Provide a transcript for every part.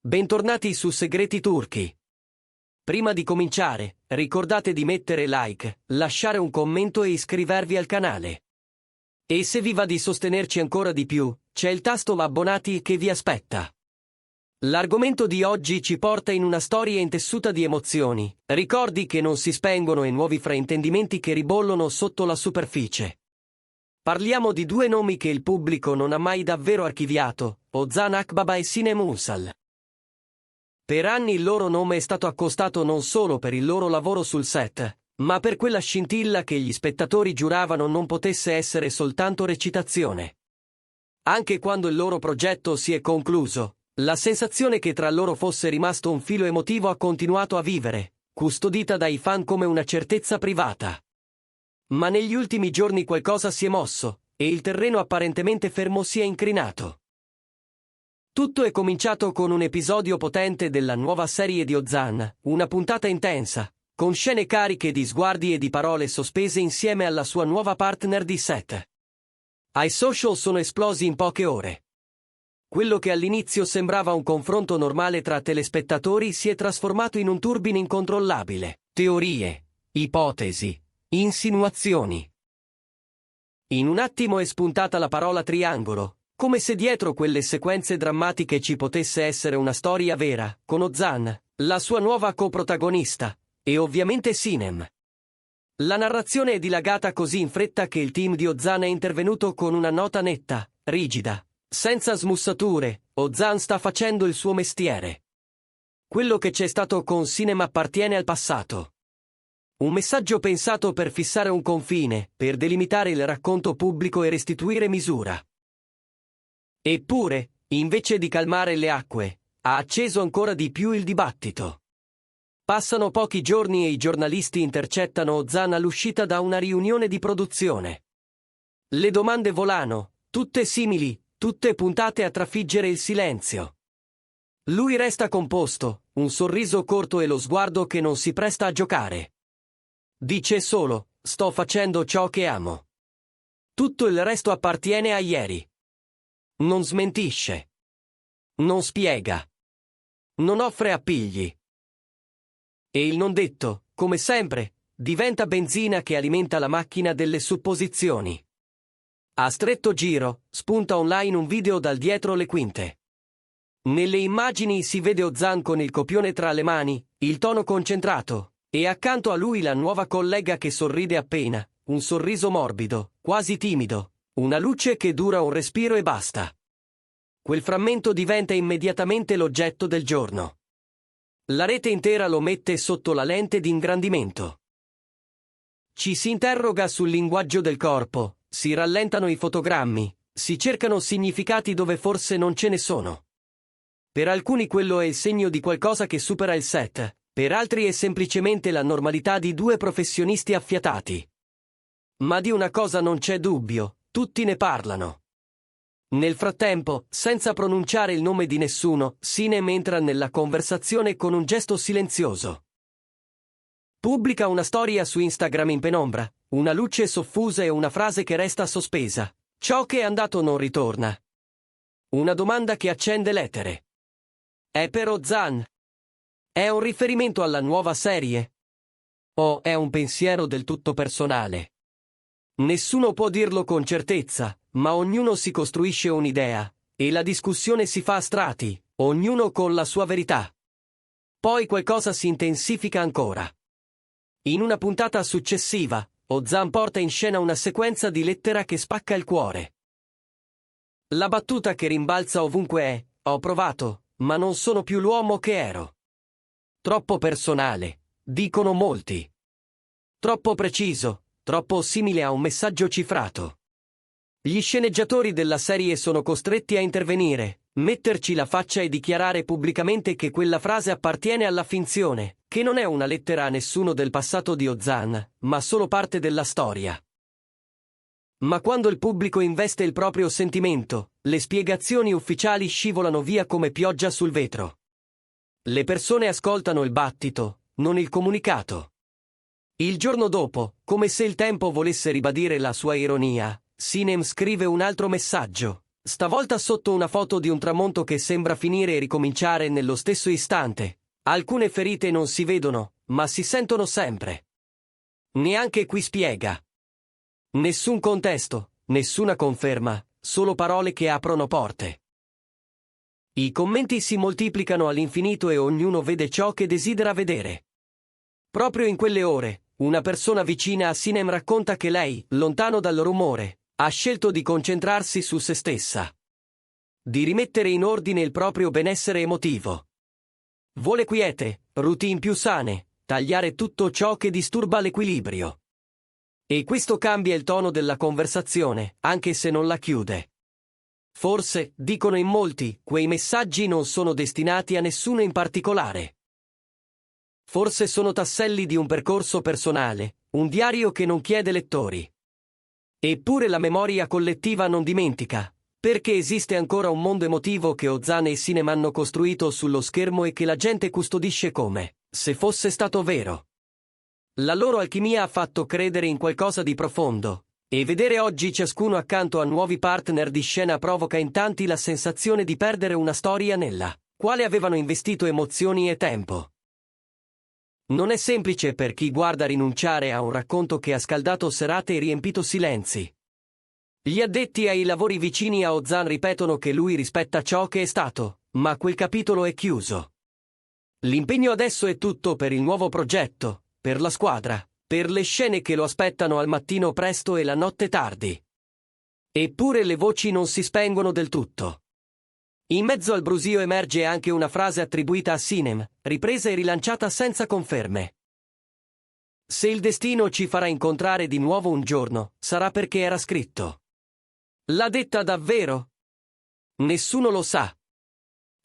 Bentornati su Segreti Turchi. Prima di cominciare, ricordate di mettere like, lasciare un commento e iscrivervi al canale. E se vi va di sostenerci ancora di più, c'è il tasto abbonati che vi aspetta. L'argomento di oggi ci porta in una storia intessuta di emozioni, ricordi che non si spengono e nuovi fraintendimenti che ribollono sotto la superficie. Parliamo di due nomi che il pubblico non ha mai davvero archiviato, Ozan Akbaba e Sinem Ünsal. Per anni il loro nome è stato accostato non solo per il loro lavoro sul set, ma per quella scintilla che gli spettatori giuravano non potesse essere soltanto recitazione. Anche quando il loro progetto si è concluso, la sensazione che tra loro fosse rimasto un filo emotivo ha continuato a vivere, custodita dai fan come una certezza privata. Ma negli ultimi giorni qualcosa si è mosso, e il terreno apparentemente fermo si è incrinato. Tutto è cominciato con un episodio potente della nuova serie di Ozan, una puntata intensa, con scene cariche di sguardi e di parole sospese insieme alla sua nuova partner di set. Ai social sono esplosi in poche ore. Quello che all'inizio sembrava un confronto normale tra telespettatori si è trasformato in un turbine incontrollabile. Teorie, ipotesi, insinuazioni. In un attimo è spuntata la parola triangolo, come se dietro quelle sequenze drammatiche ci potesse essere una storia vera, con Ozan, la sua nuova coprotagonista, e ovviamente Sinem. La narrazione è dilagata così in fretta che il team di Ozan è intervenuto con una nota netta, rigida, senza smussature: Ozan sta facendo il suo mestiere. Quello che c'è stato con Sinem appartiene al passato. Un messaggio pensato per fissare un confine, per delimitare il racconto pubblico e restituire misura. Eppure, invece di calmare le acque, ha acceso ancora di più il dibattito. Passano pochi giorni e i giornalisti intercettano Ozan all'uscita da una riunione di produzione. Le domande volano, tutte simili, tutte puntate a trafiggere il silenzio. Lui resta composto, un sorriso corto e lo sguardo che non si presta a giocare. Dice solo: sto facendo ciò che amo. Tutto il resto appartiene a ieri. Non smentisce. Non spiega. Non offre appigli. E il non detto, come sempre, diventa benzina che alimenta la macchina delle supposizioni. A stretto giro, spunta online un video dal dietro le quinte. Nelle immagini si vede Ozan con il copione tra le mani, il tono concentrato, e accanto a lui la nuova collega che sorride appena, un sorriso morbido, quasi timido. Una luce che dura un respiro e basta. Quel frammento diventa immediatamente l'oggetto del giorno. La rete intera lo mette sotto la lente di ingrandimento. Ci si interroga sul linguaggio del corpo, si rallentano i fotogrammi, si cercano significati dove forse non ce ne sono. Per alcuni quello è il segno di qualcosa che supera il set, per altri è semplicemente la normalità di due professionisti affiatati. Ma di una cosa non c'è dubbio. Tutti ne parlano. Nel frattempo, senza pronunciare il nome di nessuno, Sinem entra nella conversazione con un gesto silenzioso. Pubblica una storia su Instagram in penombra, una luce soffusa e una frase che resta sospesa. Ciò che è andato non ritorna. Una domanda che accende l'etere. È per Ozan? È un riferimento alla nuova serie? O è un pensiero del tutto personale? Nessuno può dirlo con certezza, ma ognuno si costruisce un'idea, e la discussione si fa a strati, ognuno con la sua verità. Poi qualcosa si intensifica ancora. In una puntata successiva, Ozan porta in scena una sequenza di lettera che spacca il cuore. La battuta che rimbalza ovunque è: ho provato, ma non sono più l'uomo che ero. Troppo personale, dicono molti. Troppo preciso. Troppo simile a un messaggio cifrato. Gli sceneggiatori della serie sono costretti a intervenire, metterci la faccia e dichiarare pubblicamente che quella frase appartiene alla finzione, che non è una lettera a nessuno del passato di Ozan, ma solo parte della storia. Ma quando il pubblico investe il proprio sentimento, le spiegazioni ufficiali scivolano via come pioggia sul vetro. Le persone ascoltano il battito, non il comunicato. Il giorno dopo, come se il tempo volesse ribadire la sua ironia, Sinem scrive un altro messaggio: Stavolta sotto una foto di un tramonto che sembra finire e ricominciare nello stesso istante. Alcune ferite non si vedono, ma si sentono sempre. Neanche qui spiega. Nessun contesto, nessuna conferma, solo parole che aprono porte. I commenti si moltiplicano all'infinito e ognuno vede ciò che desidera vedere. Proprio in quelle ore, una persona vicina a Sinem racconta che lei, lontano dal rumore, ha scelto di concentrarsi su se stessa. Di rimettere in ordine il proprio benessere emotivo. Vuole quiete, routine più sane, tagliare tutto ciò che disturba l'equilibrio. E questo cambia il tono della conversazione, anche se non la chiude. Forse, dicono in molti, quei messaggi non sono destinati a nessuno in particolare. Forse sono tasselli di un percorso personale, un diario che non chiede lettori. Eppure la memoria collettiva non dimentica, perché esiste ancora un mondo emotivo che Ozan e Sinem hanno costruito sullo schermo e che la gente custodisce come se fosse stato vero. La loro alchimia ha fatto credere in qualcosa di profondo, e vedere oggi ciascuno accanto a nuovi partner di scena provoca in tanti la sensazione di perdere una storia nella quale avevano investito emozioni e tempo. Non è semplice per chi guarda rinunciare a un racconto che ha scaldato serate e riempito silenzi. Gli addetti ai lavori vicini a Ozan ripetono che lui rispetta ciò che è stato, ma quel capitolo è chiuso. L'impegno adesso è tutto per il nuovo progetto, per la squadra, per le scene che lo aspettano al mattino presto e la notte tardi. Eppure le voci non si spengono del tutto. In mezzo al brusio emerge anche una frase attribuita a Sinem, ripresa e rilanciata senza conferme. Se il destino ci farà incontrare di nuovo un giorno, sarà perché era scritto. L'ha detta davvero? Nessuno lo sa.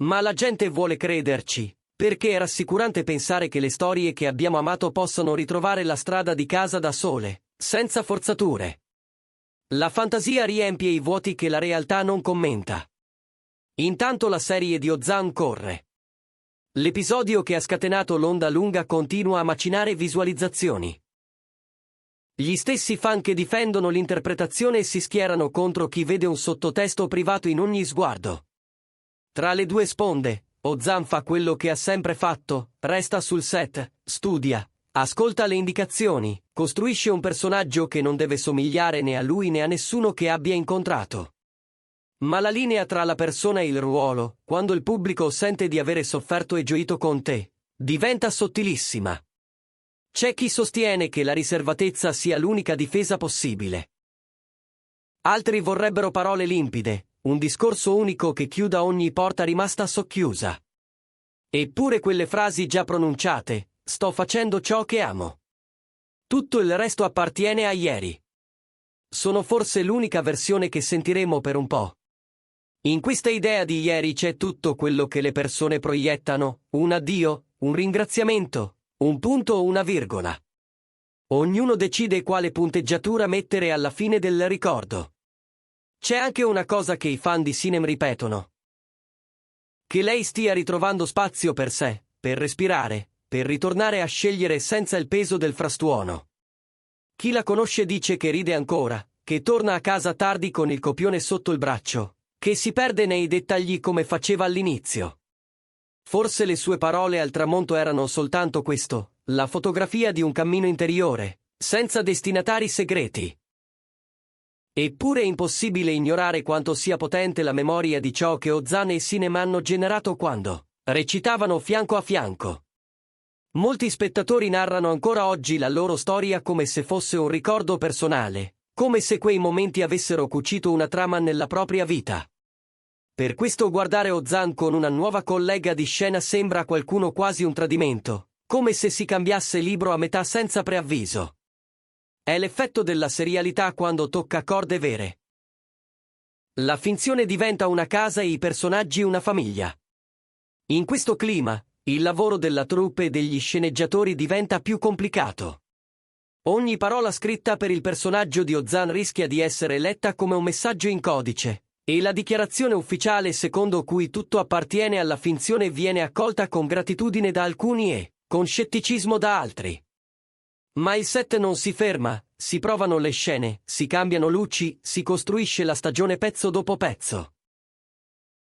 Ma la gente vuole crederci, perché è rassicurante pensare che le storie che abbiamo amato possano ritrovare la strada di casa da sole, senza forzature. La fantasia riempie i vuoti che la realtà non commenta. Intanto la serie di Ozan corre. L'episodio che ha scatenato l'onda lunga continua a macinare visualizzazioni. Gli stessi fan che difendono l'interpretazione si schierano contro chi vede un sottotesto privato in ogni sguardo. Tra le due sponde, Ozan fa quello che ha sempre fatto, resta sul set, studia, ascolta le indicazioni, costruisce un personaggio che non deve somigliare né a lui né a nessuno che abbia incontrato. Ma la linea tra la persona e il ruolo, quando il pubblico sente di avere sofferto e gioito con te, diventa sottilissima. C'è chi sostiene che la riservatezza sia l'unica difesa possibile. Altri vorrebbero parole limpide, un discorso unico che chiuda ogni porta rimasta socchiusa. Eppure quelle frasi già pronunciate, sto facendo ciò che amo. Tutto il resto appartiene a ieri. Sono forse l'unica versione che sentiremo per un po'. In questa idea di ieri c'è tutto quello che le persone proiettano, un addio, un ringraziamento, un punto o una virgola. Ognuno decide quale punteggiatura mettere alla fine del ricordo. C'è anche una cosa che i fan di Sinem ripetono. Che lei stia ritrovando spazio per sé, per respirare, per ritornare a scegliere senza il peso del frastuono. Chi la conosce dice che ride ancora, che torna a casa tardi con il copione sotto il braccio, che si perde nei dettagli come faceva all'inizio. Forse le sue parole al tramonto erano soltanto questo, la fotografia di un cammino interiore, senza destinatari segreti. Eppure è impossibile ignorare quanto sia potente la memoria di ciò che Ozan e Sinem hanno generato quando recitavano fianco a fianco. Molti spettatori narrano ancora oggi la loro storia come se fosse un ricordo personale, come se quei momenti avessero cucito una trama nella propria vita. Per questo guardare Ozan con una nuova collega di scena sembra a qualcuno quasi un tradimento, come se si cambiasse libro a metà senza preavviso. È l'effetto della serialità quando tocca corde vere. La finzione diventa una casa e i personaggi una famiglia. In questo clima, il lavoro della troupe e degli sceneggiatori diventa più complicato. Ogni parola scritta per il personaggio di Ozan rischia di essere letta come un messaggio in codice, e la dichiarazione ufficiale secondo cui tutto appartiene alla finzione viene accolta con gratitudine da alcuni e con scetticismo da altri. Ma il set non si ferma, si provano le scene, si cambiano luci, si costruisce la stagione pezzo dopo pezzo.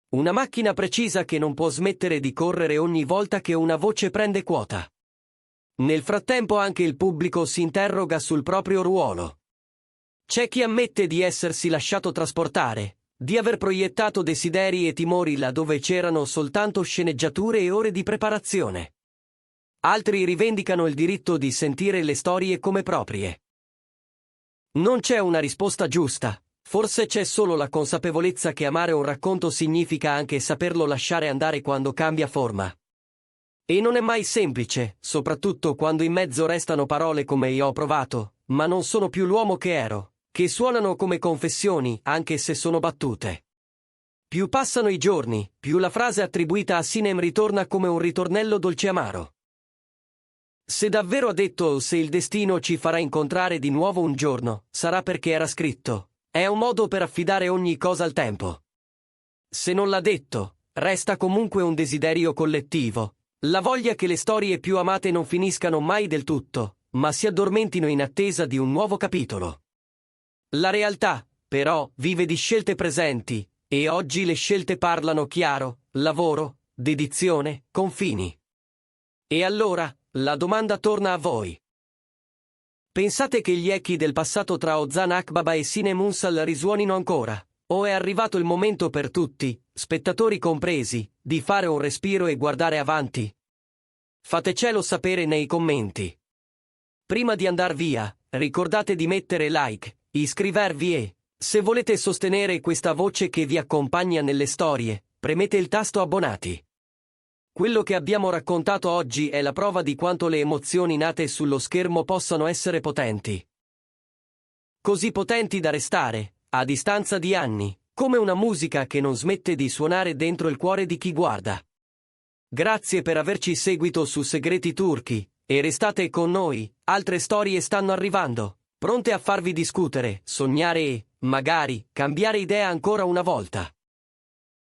Una macchina precisa che non può smettere di correre ogni volta che una voce prende quota. Nel frattempo anche il pubblico si interroga sul proprio ruolo. C'è chi ammette di essersi lasciato trasportare, di aver proiettato desideri e timori laddove c'erano soltanto sceneggiature e ore di preparazione. Altri rivendicano il diritto di sentire le storie come proprie. Non c'è una risposta giusta, forse c'è solo la consapevolezza che amare un racconto significa anche saperlo lasciare andare quando cambia forma. E non è mai semplice, soprattutto quando in mezzo restano parole come "io ho provato, ma non sono più l'uomo che ero", che suonano come confessioni, anche se sono battute. Più passano i giorni, più la frase attribuita a Sinem ritorna come un ritornello dolce amaro. Se davvero ha detto "se il destino ci farà incontrare di nuovo un giorno, sarà perché era scritto", è un modo per affidare ogni cosa al tempo. Se non l'ha detto, resta comunque un desiderio collettivo, la voglia che le storie più amate non finiscano mai del tutto, ma si addormentino in attesa di un nuovo capitolo. La realtà, però, vive di scelte presenti, e oggi le scelte parlano chiaro: lavoro, dedizione, confini. E allora, la domanda torna a voi. Pensate che gli echi del passato tra Ozan Akbaba e Sinem Unsal risuonino ancora? O è arrivato il momento per tutti, spettatori compresi, di fare un respiro e guardare avanti? Fatecelo sapere nei commenti. Prima di andar via, ricordate di mettere like, iscrivervi e, se volete sostenere questa voce che vi accompagna nelle storie, premete il tasto abbonati. Quello che abbiamo raccontato oggi è la prova di quanto le emozioni nate sullo schermo possano essere potenti. Così potenti da restare, a distanza di anni, come una musica che non smette di suonare dentro il cuore di chi guarda. Grazie per averci seguito su Segreti Turchi, e restate con noi, altre storie stanno arrivando, pronte a farvi discutere, sognare e, magari, cambiare idea ancora una volta.